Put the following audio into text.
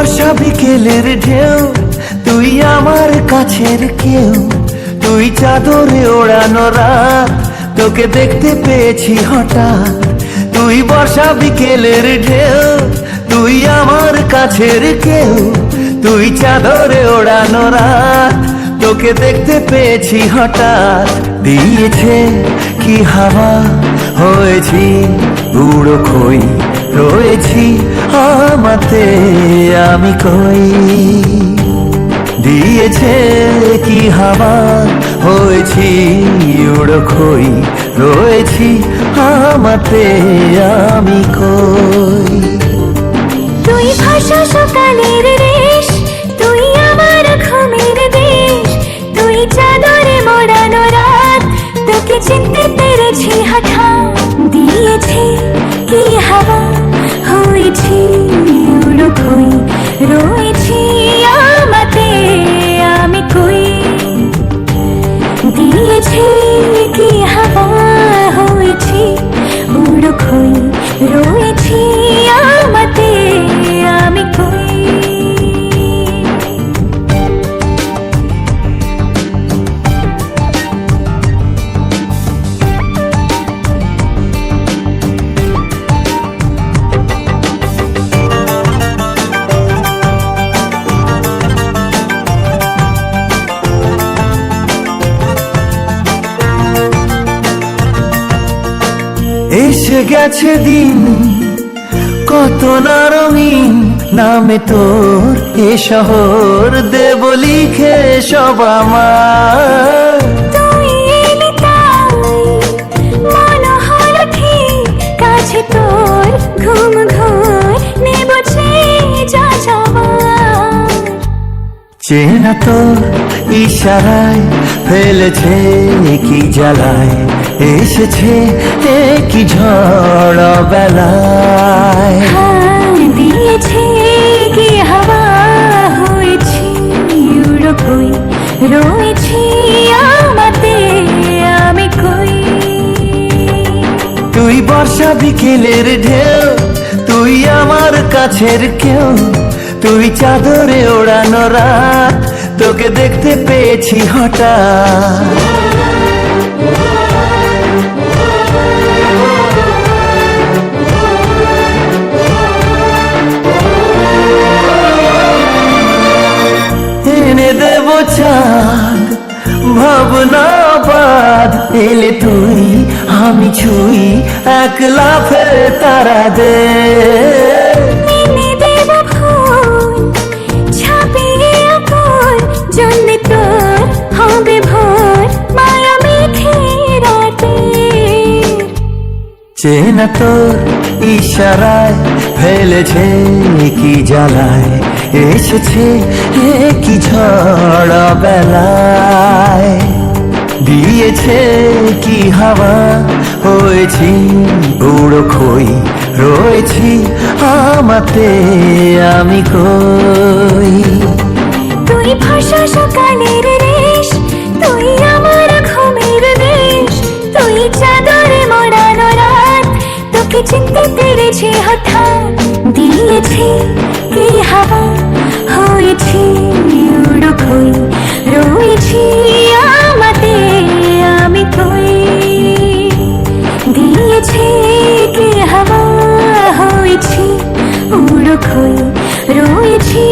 বর্ষা বিকেলের ঢেউ, তুই আমার কাছের কেউ, তুই চাদরে ওড়ানো রাত, তোকে দেখতে পেয়েছি হঠাৎ। তুই বর্ষা বিকেলের ঢেউ, তুই আমার কাছের কেউ, তুই চাদরে ওড়ানো রাত, তোকে দেখতে পেয়েছি হঠাৎ। দিয়েছে কি হাওয়া, হয়েছি উড়ো খই, রয়েছি আমাতে আমি কই। দিয়েছে কি হাওয়া, হয়েছি উড়ো খই, রয়েছি আমাতে আমি কই। তুই ভাষা সকালের রেশ, তুই আমার ঘুমের দেশ, তুই চাদরে মোড়ানো রাত, তোকে চিনতে পেরেছি হঠাৎ। দিয়েছে কি হাওয়া, হয়েছি উড়ো খই, রয়েছি আমাতে আমি কই। দিয়েছে কি হাওয়া, হয়েছি উড়ো খই, রয়েছি আমাতে আমি কই। এসে গেছে দিন কত না রঙিন, নামে তোর এ শহর দেব লিখে সব আমার। তুই এলি তাই মনে হলো ঠিক, কাছে তোর ঘুম ঘোর নেব যা যাওয়ার। চেনা তোর ইশারায় ফেলেছে কি জ্বালায়, এসেছে কি ঝড় বেলায়। দিয়েছে কি হাওয়া, হয়েছি উড়ো খই, রয়েছি আমাতে আমি কই। তুই বর্ষা বিকেলের ঢেউ, তুই আমার কাছের কেউ, তুই চাদরে ওড়ানো রাত, তোকে দেখতে পেয়েছি হঠাৎ। এনে দেব চাঁদ ভাবনা বাদ, এলে তুই আমি ছুই এক লাফে তারা দে। এনে দেব ফুল ছাপিয়ে আকুল, জন্মে তোর হবে ভোর মায়া মেঘে রাতে। চেনা তোর ইশারায় ফেলেছে কি জ্বালায়, এসেছে কি ঝড় বেলায়। দিয়েছে কি হাওয়া, হয়েছি উড়ো খই, রয়েছি আমাতে আমি কই। তুই ভাষা সকালের রেশ, তুই আমার ঘুমের দেশ, তুই চাদরে মোড়ানো রাত, তোকে চিনতে পেরেছি হঠাৎ। দিয়েছে কি হাওয়া, হয়েছি উড়ো খই, রয়েছি আমাতে আমি কই। দিয়েছে কি হাওয়া, হয়েছি উড়ো খই, রয়েছি